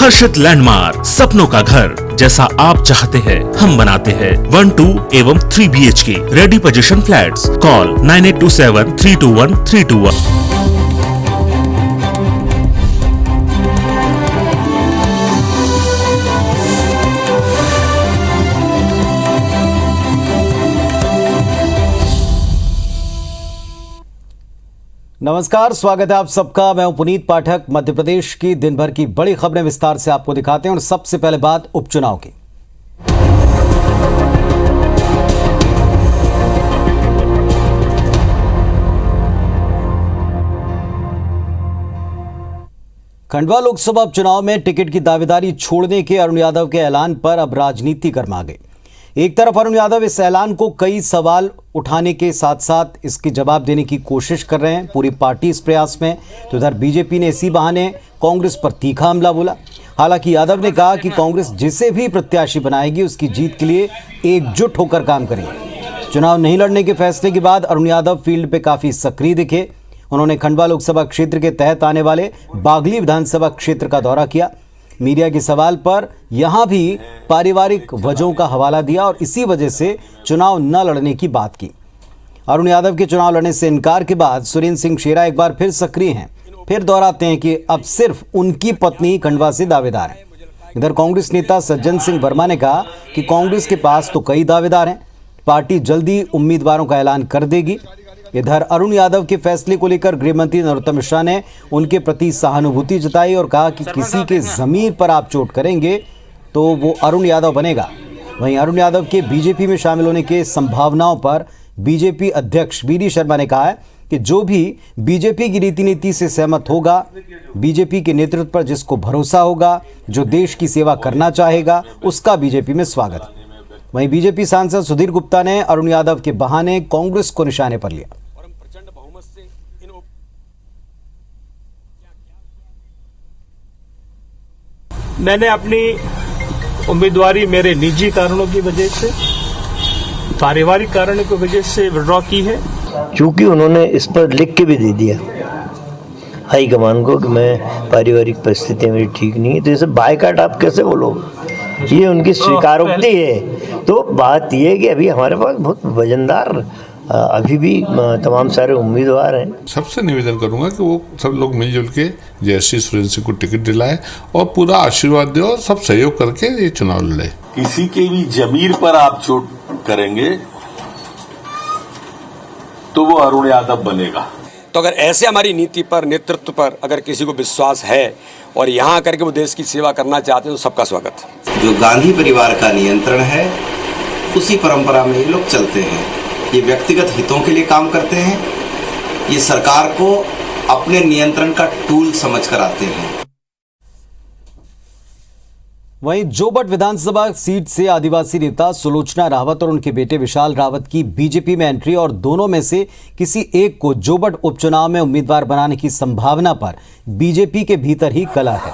हर्षित landmark, सपनों का घर जैसा आप चाहते हैं हम बनाते हैं। 1, 2 एवं 3 BHK ready position flats. Call 9827321321। नमस्कार, स्वागत है आप सबका। मैं हूं पुनीत पाठक। मध्य प्रदेश की दिन भर की बड़ी खबरें विस्तार से आपको दिखाते हैं और सबसे पहले बात उपचुनाव की। खंडवा लोकसभा उपचुनाव में टिकट की दावेदारी छोड़ने के अरुण यादव के ऐलान पर अब राजनीति गर्मा गई। एक तरफ अरुण यादव इस ऐलान को कई सवाल उठाने के साथ साथ इसके जवाब देने की कोशिश कर रहे हैं, पूरी पार्टी इस प्रयास में। तो इधर बीजेपी ने इसी बहाने कांग्रेस पर तीखा हमला बोला। हालांकि यादव ने कहा कि कांग्रेस जिसे भी प्रत्याशी बनाएगी उसकी जीत के लिए एकजुट होकर काम करेगी। चुनाव नहीं लड़ने के फैसले के बाद अरुण यादव फील्ड पे काफी सक्रिय दिखे। उन्होंने खंडवा लोकसभा क्षेत्र के तहत आने वाले बागली विधानसभा क्षेत्र का दौरा किया। मीडिया के सवाल पर यहां भी पारिवारिक वजहों का हवाला दिया और इसी वजह से चुनाव न लड़ने की बात की। अरुण यादव के चुनाव लड़ने से इनकार के बाद सुरेंद्र सिंह शेरा एक बार फिर सक्रिय हैं। फिर दोहराते हैं कि अब सिर्फ उनकी पत्नी खंडवा से दावेदार हैं। इधर कांग्रेस नेता सज्जन सिंह वर्मा ने कहा कि कांग्रेस के पास तो कई दावेदार हैं, पार्टी जल्दी उम्मीदवारों का ऐलान कर देगी। इधर अरुण यादव के फैसले को लेकर गृह मंत्री नरोत्तम मिश्रा ने उनके प्रति सहानुभूति जताई और कहा कि किसी के जमीर पर आप चोट करेंगे तो वो अरुण यादव बनेगा। वहीं अरुण यादव के बीजेपी में शामिल होने के संभावनाओं पर बीजेपी अध्यक्ष वी डी शर्मा ने कहा है कि जो भी बीजेपी की रीति नीति से सहमत होगा, बीजेपी के नेतृत्व पर जिसको भरोसा होगा, जो देश की सेवा करना चाहेगा, उसका बीजेपी में स्वागत। वहीं बीजेपी सांसद सुधीर गुप्ता ने अरुण यादव के बहाने कांग्रेस को निशाने पर लिया। मैंने अपनी उम्मीदवारी मेरे निजी कारणों की वजह से, पारिवारिक कारणों की वजह से विड्रॉ की है। चूंकि उन्होंने इस पर लिख के भी दे दिया हाईकमान को कि मैं पारिवारिक परिस्थितियां मेरी ठीक नहीं है, तो इसे बायकाट आप कैसे बोलोगे? ये उनकी स्वीकारोक्ति है। तो बात यह है कि अभी हमारे पास बहुत वजनदार अभी भी तमाम सारे उम्मीदवार हैं। सबसे निवेदन करूंगा कि वो सब लोग मिलजुल के जयश्री सुरेंद्र सिंह को टिकट दिलाए और पूरा आशीर्वाद दे और सब सहयोग करके ये चुनाव लड़े। किसी के भी जमीर पर आप चोट करेंगे तो वो अरुण यादव बनेगा। तो अगर ऐसे हमारी नीति पर, नेतृत्व पर अगर किसी को विश्वास है और यहाँ करके वो देश की सेवा करना चाहते हैं तो सबका स्वागत। जो गांधी परिवार का नियंत्रण है उसी परंपरा में ये लोग चलते हैं। ये व्यक्तिगत हितों के लिए काम करते हैं, ये सरकार को अपने नियंत्रण का टूल समझकर आते हैं। वहीं जोबट विधानसभा सीट से आदिवासी नेता सुलोचना रावत और उनके बेटे विशाल रावत की बीजेपी में एंट्री और दोनों में से किसी एक को जोबट उपचुनाव में उम्मीदवार बनाने की संभावना पर बीजेपी के भीतर ही कलह है।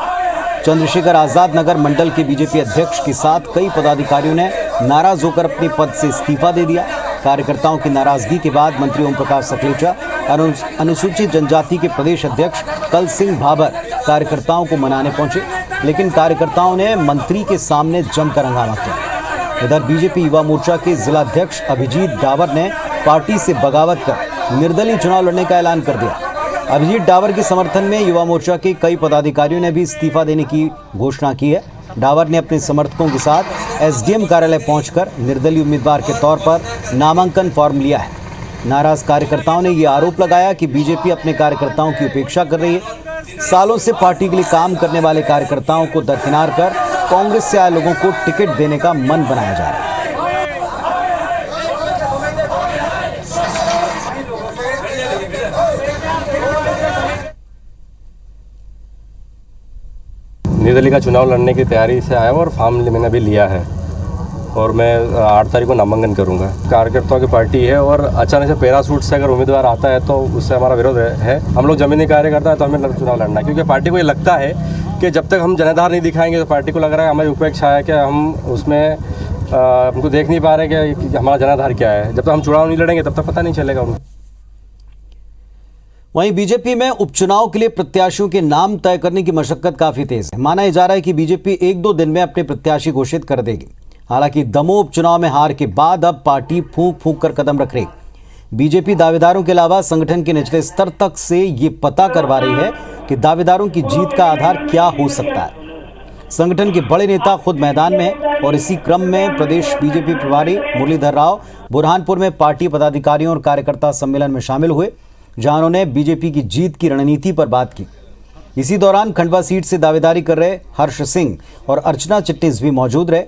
चंद्रशेखर आजाद नगर मंडल के बीजेपी अध्यक्ष के साथ कई पदाधिकारियों ने नाराज होकर अपने पद से इस्तीफा दे दिया। कार्यकर्ताओं की नाराजगी के बाद मंत्री ओम प्रकाश सकलेचा, अनुसूचित जनजाति के प्रदेश अध्यक्ष कल सिंह भाबर कार्यकर्ताओं को मनाने पहुंचे, लेकिन कार्यकर्ताओं ने मंत्री के सामने जमकर हंगामा किया। इधर बीजेपी युवा मोर्चा के जिलाध्यक्ष अभिजीत डावर ने पार्टी से बगावत कर निर्दलीय चुनाव लड़ने का ऐलान कर दिया। अभिजीत डावर के समर्थन में युवा मोर्चा के कई पदाधिकारियों ने भी इस्तीफा देने की घोषणा की है। डावर ने अपने समर्थकों के साथ एसडीएम कार्यालय पहुंचकर निर्दलीय उम्मीदवार के तौर पर नामांकन फॉर्म लिया है। नाराज कार्यकर्ताओं ने यह आरोप लगाया कि बीजेपी अपने कार्यकर्ताओं की उपेक्षा कर रही है। सालों से पार्टी के लिए काम करने वाले कार्यकर्ताओं को दरकिनार कर कांग्रेस से आए लोगों को टिकट देने का मन बनाया जा रहा है। निर्दलीय का चुनाव लड़ने की तैयारी से आया हूँ और फॉर्म मैंने अभी लिया है और मैं 8 तारीख को नामांकन करूंगा। कार्यकर्ताओं की पार्टी है और अचानक से पैराशूट से अगर उम्मीदवार आता है तो उससे हमारा विरोध है। हम लोग जमीनी कार्यकर्ता है तो हमें चुनाव लड़ना है, क्योंकि पार्टी को ये लगता है कि जब तक हम जनाधार नहीं दिखाएंगे तो पार्टी को लग रहा है हमारी उपेक्षा है कि हम उसमें हमको देख नहीं पा रहे कि हमारा जनाधार क्या है। जब तक हम चुनाव नहीं लड़ेंगे तब तक पता नहीं चलेगा उनको। वहीं बीजेपी में उपचुनाव के लिए प्रत्याशियों के नाम तय करने की मशक्कत काफी तेज है। माना जा रहा है कि बीजेपी 1-2 दिन में अपने प्रत्याशी घोषित कर देगी। हालांकि दमोह उपचुनाव में हार के बाद अब पार्टी फूंक फूंक कर कदम रख रही। बीजेपी दावेदारों के अलावा संगठन के निचले स्तर तक से ये पता करवा रही है कि दावेदारों की जीत का आधार क्या हो सकता है। संगठन के बड़े नेता खुद मैदान में हैं और इसी क्रम में प्रदेश बीजेपी प्रभारी मुरलीधर राव बुरहानपुर में पार्टी पदाधिकारियों और कार्यकर्ता सम्मेलन में शामिल हुए, जहां उन्होंने बीजेपी की जीत की रणनीति पर बात की। इसी दौरान खंडवा सीट से दावेदारी कर रहे हर्ष सिंह और अर्चना चिटनीस भी मौजूद रहे।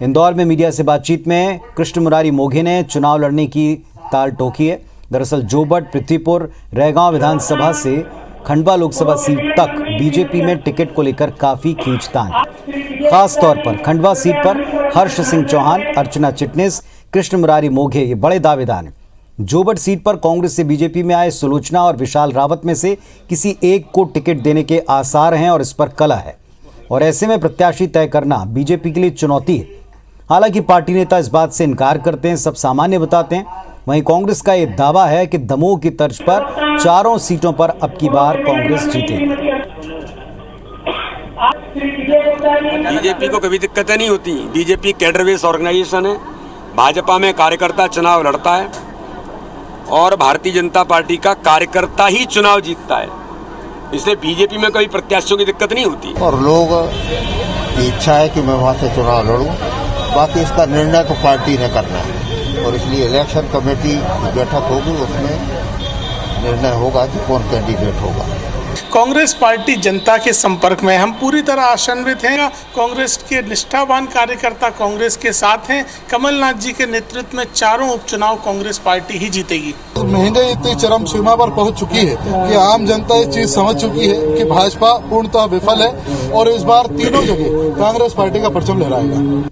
इंदौर में मीडिया से बातचीत में कृष्ण मुरारी मोघे ने चुनाव लड़ने की ताल ठोकी है। दरअसल जोबट, पृथ्वीपुर, रैगांव विधानसभा से खंडवा लोकसभा सीट तक बीजेपी में टिकट को लेकर काफी खींचतान है। खास तौर पर खंडवा सीट पर हर्ष सिंह चौहान, अर्चना चिटनीस, कृष्ण मुरारी मोघे ये बड़े दावेदार हैं। जोबट सीट पर कांग्रेस से बीजेपी में आए सुलोचना और विशाल रावत में से किसी एक को टिकट देने के आसार हैं और इस पर कलह है, और ऐसे में प्रत्याशी तय करना बीजेपी के लिए चुनौती है। हालांकि पार्टी नेता इस बात से इनकार करते हैं, सब सामान्य बताते हैं। वहीं कांग्रेस का यह दावा है कि दमोह की तर्ज पर 4 सीटों पर अब की बार कांग्रेस जीतेगी। बीजेपी को कभी दिक्कतें नहीं होती। बीजेपी कैडर बेस ऑर्गेनाइजेशन है। भाजपा में कार्यकर्ता चुनाव लड़ता है और भारतीय जनता पार्टी का कार्यकर्ता ही चुनाव जीतता है। इसलिए बीजेपी में कभी प्रत्याशियों की दिक्कत नहीं होती। और लोग की इच्छा है कि मैं वहां से चुनाव लड़ूं, बाकी इसका निर्णय तो पार्टी ने करना है और इसलिए इलेक्शन कमेटी की बैठक होगी, उसमें निर्णय होगा कि कौन कैंडिडेट होगा। कांग्रेस पार्टी जनता के संपर्क में, हम पूरी तरह आशान्वित हैं। कांग्रेस के निष्ठावान कार्यकर्ता कांग्रेस के साथ हैं। कमलनाथ जी के नेतृत्व में 4 उपचुनाव कांग्रेस पार्टी ही जीतेगी। महंगाई इतनी चरम सीमा पर पहुंच चुकी है कि आम जनता ये चीज समझ चुकी है कि भाजपा पूर्णतः विफल है और इस बार तीनों जगह कांग्रेस पार्टी का परचम लहराएगा।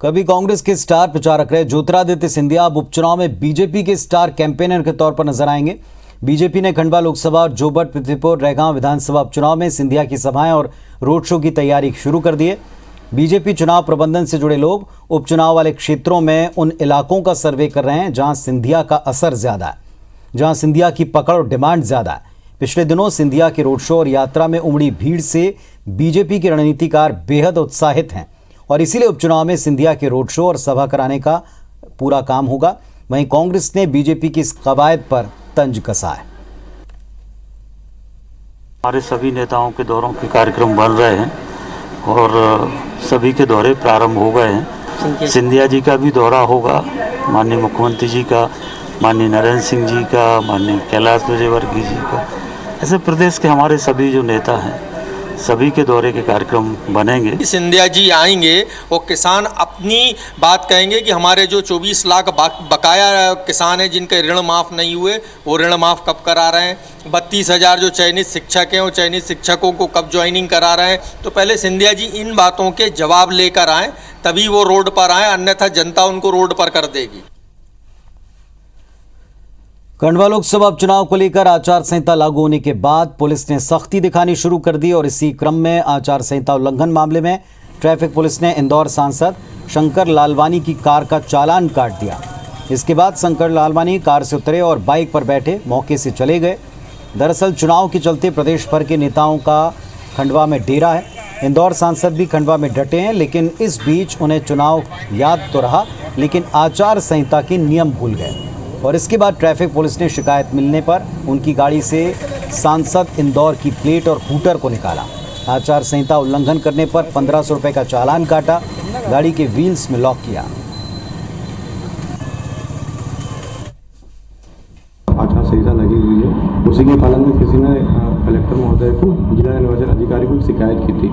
कभी कांग्रेस के स्टार प्रचारक रहे ज्योतिरादित्य सिंधिया अब उपचुनाव में बीजेपी के स्टार कैंपेनर के तौर पर नजर आएंगे। बीजेपी ने खंडवा लोकसभा और जोबट, पृथ्वीपुर, रैगांव विधानसभा उपचुनाव में सिंधिया की सभाएं और रोड शो की तैयारी शुरू कर दी है। बीजेपी चुनाव प्रबंधन से जुड़े लोग उपचुनाव वाले क्षेत्रों में उन इलाकों का सर्वे कर रहे हैं जहां सिंधिया का असर ज्यादा है, जहां सिंधिया की पकड़ और डिमांड ज्यादा है। पिछले दिनों सिंधिया के रोड शो और यात्रा में उमड़ी भीड़ से बीजेपी के रणनीतिकार बेहद उत्साहित हैं और इसीलिए उपचुनाव में सिंधिया के रोड शो और सभा कराने का पूरा काम होगा। वहीं कांग्रेस ने बीजेपी की इस कवायद पर तंज कसा है। हमारे सभी नेताओं के दौरों के कार्यक्रम बन रहे हैं और सभी के दौरे प्रारंभ हो गए हैं। सिंधिया जी का भी दौरा होगा, माननीय मुख्यमंत्री जी का, माननीय नरेंद्र सिंह जी का, माननीय कैलाश विजयवर्गीय जी का। ऐसे प्रदेश के हमारे सभी जो नेता हैं सभी के दौरे के कार्यक्रम बनेंगे। सिंधिया जी आएंगे, वो किसान अपनी बात कहेंगे कि हमारे जो 24 लाख बकाया किसान हैं जिनके ऋण माफ़ नहीं हुए, वो ऋण माफ़ कब करा रहे हैं। 32,000 जो चयनित शिक्षक हैं, वो चयनित शिक्षकों को कब ज्वाइनिंग करा रहे हैं। तो पहले सिंधिया जी इन बातों के जवाब लेकर आएँ, तभी वो रोड पर आएँ, अन्यथा जनता उनको रोड पर कर देगी। खंडवा लोकसभा उपचुनाव को लेकर आचार संहिता लागू होने के बाद पुलिस ने सख्ती दिखानी शुरू कर दी और इसी क्रम में आचार संहिता उल्लंघन मामले में ट्रैफिक पुलिस ने इंदौर सांसद शंकर लालवानी की कार का चालान काट दिया। इसके बाद शंकर लालवानी कार से उतरे और बाइक पर बैठे मौके से चले गए। दरअसल चुनाव के चलते प्रदेश भर के नेताओं का खंडवा में डेरा है। इंदौर सांसद भी खंडवा में डटे हैं, लेकिन इस बीच उन्हें चुनाव याद तो रहा, लेकिन आचार संहिता के नियम भूल गए और इसके बाद ट्रैफिक पुलिस ने शिकायत मिलने पर उनकी गाड़ी से सांसद इंदौर की प्लेट और हूटर को निकाला। आचार संहिता उल्लंघन करने पर 1500 रुपये का चालान काटा, गाड़ी के व्हील्स में लॉक किया। आचार संहिता लगी हुई है, उसी के पालन में किसी ने कलेक्टर महोदय को, जिला निर्वाचन अधिकारी को शिकायत की थी।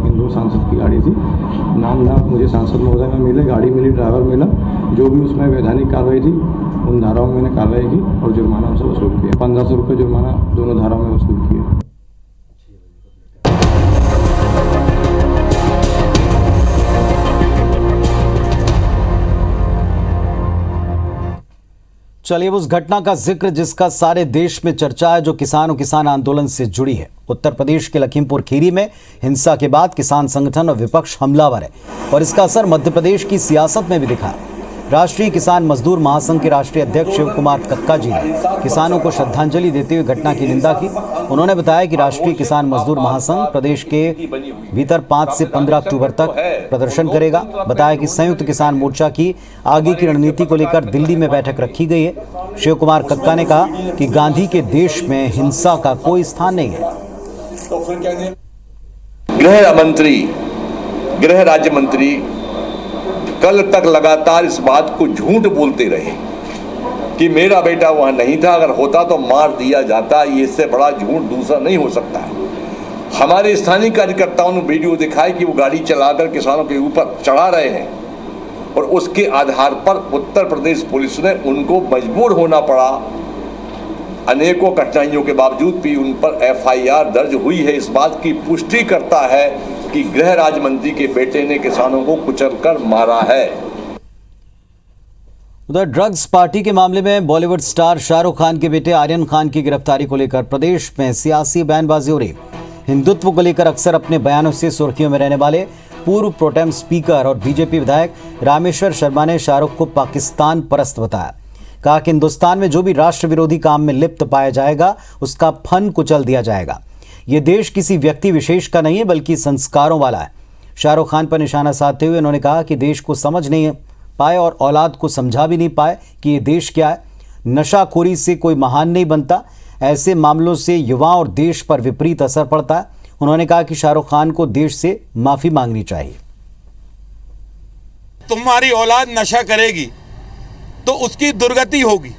इंदौर सांसद की गाड़ी थी, नाम ना मुझे सांसद महोदय में मिले, गाड़ी मिली, ड्राइवर मिला, जो भी उसमें वैधानिक कार्रवाई थी उन धाराओं में मैंने कार्रवाई की और जुर्माना उनसे वसूल किया। 1500 रुपये जुर्माना दोनों धाराओं में वसूल किया। चलिए उस घटना का जिक्र जिसका सारे देश में चर्चा है, जो किसान आंदोलन से जुड़ी है। उत्तर प्रदेश के लखीमपुर खीरी में हिंसा के बाद किसान संगठन और विपक्ष हमलावर है और इसका असर मध्य प्रदेश की सियासत में भी दिखा है। राष्ट्रीय किसान मजदूर महासंघ के राष्ट्रीय अध्यक्ष शिव कुमार कक्का जी ने किसानों को श्रद्धांजलि देते हुए घटना की निंदा की। उन्होंने बताया कि राष्ट्रीय किसान मजदूर महासंघ प्रदेश के भीतर 5 से 15 अक्टूबर तक प्रदर्शन करेगा। बताया कि संयुक्त किसान मोर्चा की आगे की रणनीति को लेकर दिल्ली में बैठक रखी गई है। शिव कुमार कक्का ने कहा कि गांधी के देश में हिंसा का कोई स्थान नहीं है। गृह राज्य मंत्री कल तक लगातार इस बात को झूठ बोलते रहे कि मेरा बेटा वहां नहीं था, अगर होता तो मार दिया जाता। ये इससे बड़ा झूठ दूसरा नहीं हो सकता है। हमारे स्थानीय कार्यकर्ताओं ने वीडियो दिखाया कि वो गाड़ी चलाकर किसानों के ऊपर चढ़ा रहे हैं और उसके आधार पर उत्तर प्रदेश पुलिस ने उनको मजबूर होना पड़ा। अनेकों कठिनाइयों के बावजूद भी उन पर FIR दर्ज हुई है। इस बात की पुष्टि करता है कि गृह राज्य मंत्री के बेटे ने किसानों को कुचलकर मारा है। उधर ड्रग्स पार्टी के मामले में बॉलीवुड स्टार शाहरुख खान के बेटे आर्यन खान की गिरफ्तारी को लेकर प्रदेश में सियासी बयानबाजी हो रही। हिंदुत्व को लेकर अक्सर अपने बयानों से सुर्खियों में रहने वाले पूर्व प्रोटेम स्पीकर और बीजेपी विधायक रामेश्वर शर्मा ने शाहरुख को पाकिस्तान परस्त बताया। कहा कि हिंदुस्तान में जो भी राष्ट्र विरोधी काम में लिप्त पाया जाएगा उसका फन कुचल दिया जाएगा। ये देश किसी व्यक्ति विशेष का नहीं है बल्कि संस्कारों वाला है। शाहरुख खान पर निशाना साधते हुए उन्होंने कहा कि देश को समझ नहीं पाए और औलाद को समझा भी नहीं पाए कि ये देश क्या है। नशाखोरी से कोई महान नहीं बनता, ऐसे मामलों से युवाओं और देश पर विपरीत असर पड़ता है। उन्होंने कहा कि शाहरुख खान को देश से माफी मांगनी चाहिए। तुम्हारी औलाद नशा करेगी तो उसकी दुर्गति होगी,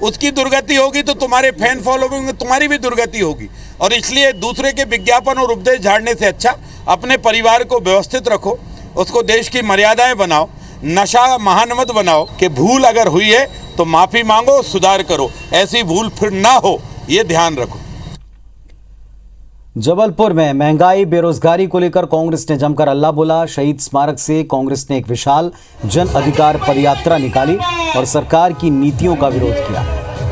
उसकी दुर्गति होगी तो तुम्हारे फैन फॉलोइंग में तुम्हारी भी दुर्गति होगी। और इसलिए दूसरे के विज्ञापन और उपदेश झाड़ने से अच्छा अपने परिवार को व्यवस्थित रखो, उसको देश की मर्यादाएं बनाओ, नशा महान मत बनाओ। कि भूल अगर हुई है तो माफी मांगो, सुधार करो, ऐसी भूल फिर ना हो ये ध्यान रखो। जबलपुर में महंगाई बेरोजगारी को लेकर कांग्रेस ने जमकर अल्लाह बोला। शहीद स्मारक से कांग्रेस ने एक विशाल जन अधिकार पदयात्रा निकाली और सरकार की नीतियों का विरोध किया।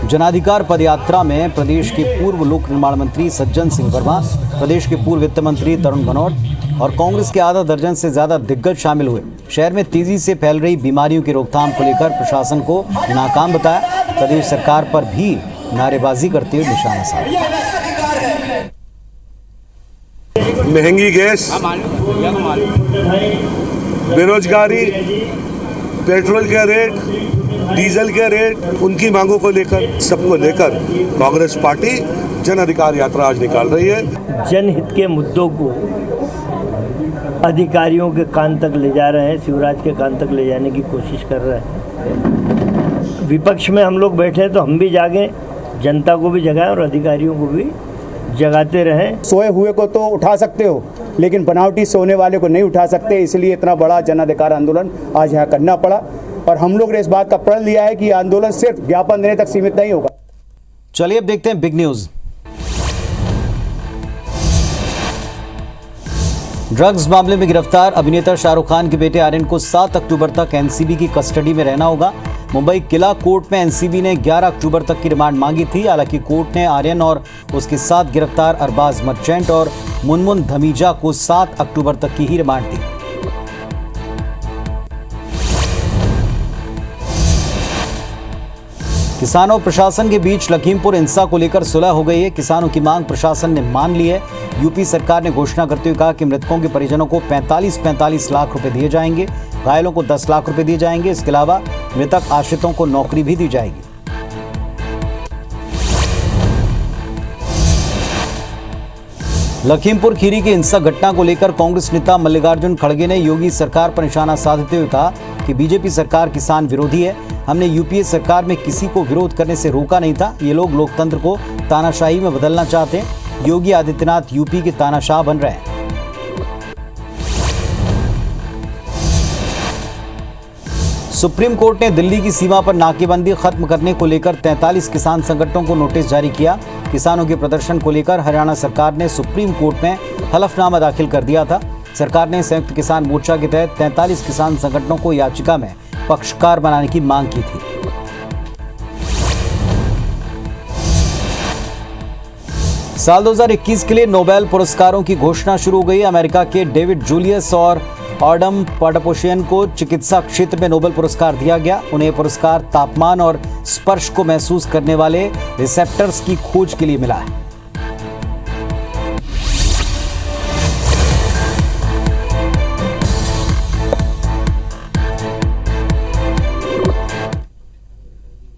जनाधिकार पदयात्रा में प्रदेश के पूर्व लोक निर्माण मंत्री सज्जन सिंह वर्मा, प्रदेश के पूर्व वित्त मंत्री तरुण भनोट और कांग्रेस के आधा दर्जन से ज्यादा दिग्गज शामिल हुए। शहर में तेजी से फैल रही बीमारियों की रोकथाम को लेकर प्रशासन को नाकाम बताया। प्रदेश सरकार पर भी नारेबाजी करते हुए निशाना साधा। महंगी गैस, बेरोजगारी, पेट्रोल के रेट, डीजल के रेट, उनकी मांगों को लेकर सबको लेकर कांग्रेस पार्टी जन अधिकार यात्रा आज निकाल रही है। जनहित के मुद्दों को अधिकारियों के कान तक ले जा रहे हैं, शिवराज के कान तक ले जाने की कोशिश कर रहे हैं। विपक्ष में हम लोग बैठे हैं तो हम भी जागें, जनता को भी जगाएं और अधिकारियों को भी जगाते रहें। सोए हुए को तो उठा सकते हो लेकिन बनावटी सोने वाले को नहीं उठा सकते, इसलिए इतना बड़ा जन अधिकार आंदोलन आज यहाँ करना पड़ा। और हम लोग ने इस बात का प्रण लिया है कि ये आंदोलन सिर्फ ज्ञापन देने तक सीमित नहीं होगा। चलिए अब देखते हैं बिग न्यूज। ड्रग्स मामले में गिरफ्तार अभिनेता शाहरुख खान के बेटे आर्यन को 7 अक्टूबर तक एनसीबी की कस्टडी में रहना होगा। मुंबई किला कोर्ट में एनसीबी ने 11 अक्टूबर तक की रिमांड मांगी थी। हालांकि कोर्ट ने आर्यन और उसके साथ गिरफ्तार अरबाज मर्चेंट और मुनमुन धमीजा को 7 अक्टूबर तक की ही रिमांड दी। किसानों और प्रशासन के बीच लखीमपुर हिंसा को लेकर सुलह हो गई है। किसानों की मांग प्रशासन ने मान ली है। यूपी सरकार ने घोषणा करते हुए कहा कि मृतकों के परिजनों को 45 लाख रुपए दिए जाएंगे, घायलों को 10 लाख रुपए दिए जाएंगे। इसके अलावा मृतक आश्रितों को नौकरी भी दी जाएगी। लखीमपुर खीरी की हिंसक घटना को लेकर कांग्रेस नेता मल्लिकार्जुन खड़गे ने योगी सरकार पर निशाना साधते हुए कहा कि बीजेपी सरकार किसान विरोधी है। हमने यूपीए सरकार में किसी को विरोध करने से रोका नहीं था। ये लोग लोकतंत्र को तानाशाही में बदलना चाहते हैं। योगी आदित्यनाथ यूपी के तानाशाह बन रहे हैं। सुप्रीम कोर्ट ने दिल्ली की सीमा पर नाकेबंदी खत्म करने को लेकर 43 किसान संगठनों को नोटिस जारी किया। किसानों के प्रदर्शन को लेकर हरियाणा सरकार ने सुप्रीम कोर्ट में हलफनामा दाखिल कर दिया था। सरकार ने संयुक्त किसान मोर्चा के तहत 43 किसान संगठनों को याचिका में पक्षकार बनाने की मांग की थी। साल 2021 के लिए नोबेल पुरस्कारों की घोषणा शुरू हो गई। अमेरिका के डेविड जूलियस और ऑडम पाटापोशियन को चिकित्सा क्षेत्र में नोबेल पुरस्कार दिया गया। उन्हें पुरस्कार तापमान और स्पर्श को महसूस करने वाले रिसेप्टर्स की खोज के लिए मिला है।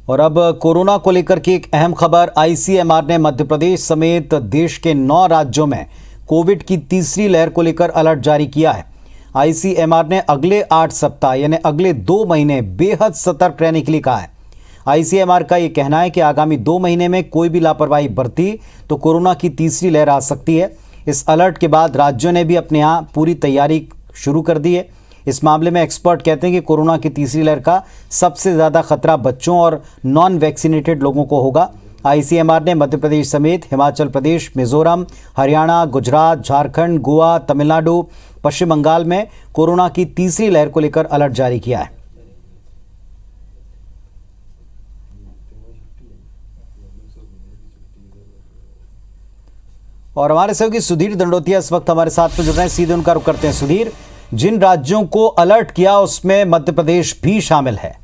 और अब कोरोना को लेकर की एक अहम खबर। आईसीएमआर ने मध्य प्रदेश समेत देश के 9 राज्यों में कोविड की तीसरी लहर को लेकर अलर्ट जारी किया है। आईसीएमआर ने अगले 8 सप्ताह यानी अगले 2 महीने बेहद सतर्क रहने के लिए कहा है। आईसीएमआर का यह कहना है कि आगामी 2 महीने में कोई भी लापरवाही बरती तो कोरोना की तीसरी लहर आ सकती है। इस अलर्ट के बाद राज्यों ने भी अपने यहाँ पूरी तैयारी शुरू कर दी है। इस मामले में एक्सपर्ट कहते हैं कि कोरोना की तीसरी लहर का सबसे ज़्यादा खतरा बच्चों और नॉन वैक्सीनेटेड लोगों को होगा। आईसीएमआर ने मध्य प्रदेश समेत हिमाचल प्रदेश, मिजोरम, हरियाणा, गुजरात, झारखंड, गोवा, तमिलनाडु, पश्चिम बंगाल में कोरोना की तीसरी लहर को लेकर अलर्ट जारी किया है। और हमारे सहयोगी सुधीर दंडोतिया इस वक्त हमारे साथ में जुड़ रहे हैं, सीधे उनका रुख करते हैं। सुधीर, जिन राज्यों को अलर्ट किया उसमें मध्य प्रदेश भी शामिल है।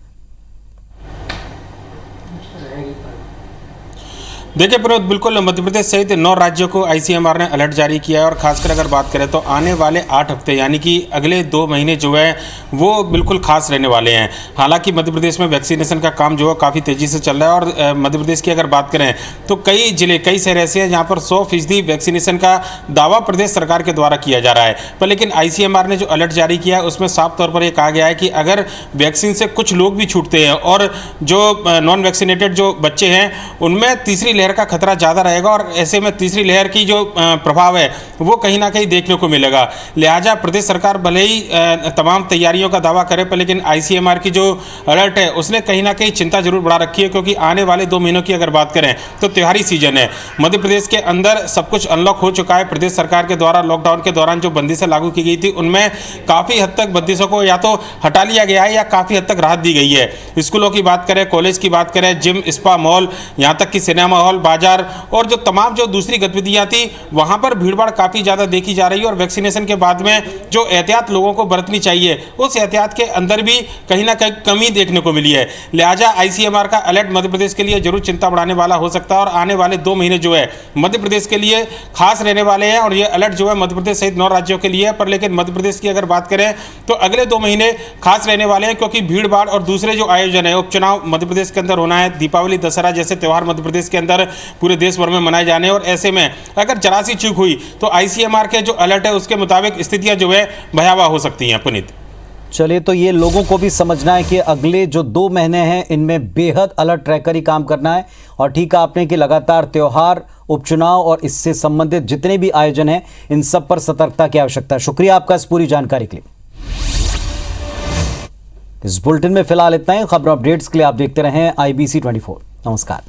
देखिए पुरोहित, बिल्कुल मध्य प्रदेश सहित 9 राज्यों को आईसीएमआर ने अलर्ट जारी किया है और खासकर अगर बात करें तो आने वाले 8 हफ्ते यानी कि अगले 2 महीने जो है वो बिल्कुल खास रहने वाले हैं। हालांकि मध्य प्रदेश में वैक्सीनेशन का काम जो है काफ़ी तेज़ी से चल रहा है और मध्य प्रदेश की अगर बात करें तो कई जिले, कई शहर ऐसे हैं जहाँ पर 100% वैक्सीनेशन का दावा प्रदेश सरकार के द्वारा किया जा रहा है। पर लेकिन आईसीएमआर ने जो अलर्ट जारी किया है उसमें साफ तौर पर यह कहा गया है कि अगर वैक्सीन से कुछ लोग भी छूटते हैं और जो नॉन वैक्सीनेटेड जो बच्चे हैं उनमें तीसरी लहर का खतरा ज़्यादा रहेगा और ऐसे में तीसरी लहर की जो प्रभाव है वो कहीं ना कहीं देखने को मिलेगा। लिहाजा प्रदेश सरकार भले ही तमाम तैयारियों का दावा करे पर लेकिन आईसीएमआर की जो अलर्ट है उसने कहीं ना कहीं चिंता जरूर बढ़ा रखी है, क्योंकि आने वाले 2 महीनों की अगर बात करें तो त्योहारी सीजन है। मध्य प्रदेश के अंदर सब कुछ अनलॉक हो चुका है। प्रदेश सरकार के द्वारा लॉकडाउन के दौरान जो बंदिशें लागू की गई थी उनमें काफ़ी हद तक बंदिशों को या तो हटा लिया गया है या काफ़ी हद तक राहत दी गई है। स्कूलों की बात करें, कॉलेज की बात करें, जिम, स्पा, मॉल, यहाँ तक कि सिनेमा हॉल, बाजार और जो तमाम जो दूसरी गतिविधियां थी वहां पर भीड़भाड़ काफी ज्यादा देखी जा रही है। और वैक्सीनेशन के बाद में जो एहतियात लोगों को बरतनी चाहिए उस एहतियात के अंदर भी कहीं ना कहीं कमी देखने को मिली है। लिहाजा आईसीएमआर का अलर्ट मध्य प्रदेश के लिए जरूर चिंता बढ़ाने वाला हो सकता है और आने वाले 2 महीने जो है मध्य प्रदेश के लिए खास रहने वाले हैं। और ये अलर्ट जो है मध्य प्रदेश सहित 9 राज्यों के लिए है। पर लेकिन मध्य प्रदेश की अगर बात करें तो अगले 2 महीने खास रहने वाले हैं, क्योंकि भीड़भाड़ और दूसरे जो आयोजन है, उपचुनाव मध्य प्रदेश के अंदर होना है, दीपावली, दशहरा जैसे त्यौहार मध्य प्रदेश के अंदर पूरे देश भर में मनाए जाने और ऐसे में अगर जरा सी चूक हुई तो आईसीएमआर के जो अलर्ट है उसके मुताबिक स्थितियां जो है भयावह हो सकती हैं। पुनीत, चलिए, तो ये लोगों को भी समझना है कि अगले जो 2 महीने हैं इनमें बेहद अलर्ट रहकर ही काम करना है। और ठीक है आपने कि लगातार त्योहार, उपचुनाव और इससे संबंधित जितने भी आयोजन हैं इन सब पर सतर्कता की आवश्यकता है। शुक्रिया आपका इस पूरी जानकारी के लिए। इस बुलेटिन में फिलहाल इतना ही। खबर अपडेट्स के लिए आप देखते रहें IBC 24। नमस्कार।